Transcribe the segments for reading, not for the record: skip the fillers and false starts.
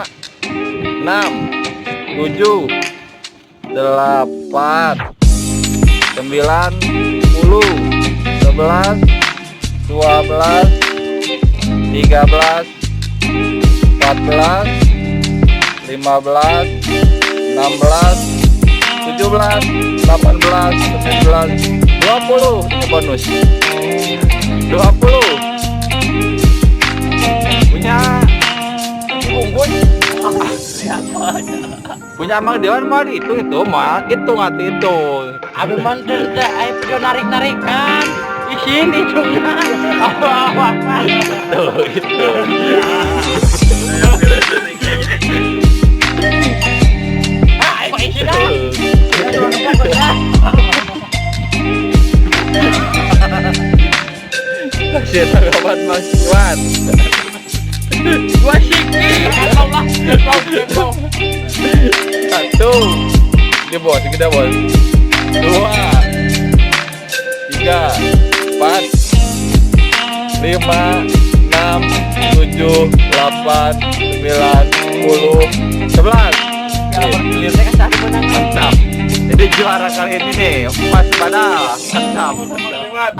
6, 7, 8, 9, 10, 11, 12, 13, 14, 15, 16, 17, 18, 19, 20. Ini bonus 20. Punya bungkus. Punya Mang Dewan mah itu mah hitung itu. Abi monster teh ayo video narik-narikan. Di sini juga. Apa-apa. Tuh itu. Ayo isi dah. Kasih tanggapan Mas Iwan. Gua siki. Allah. Kau. 1, ini bos, kita bos. 2, 3, 4, 5, 6, 7, 8, 9, 10, 11. Bergilirnya kan satu menang. Mantap. Jadi juara kali ini nih, Mas Badal. Mantap. Semangat.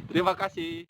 Terima kasih.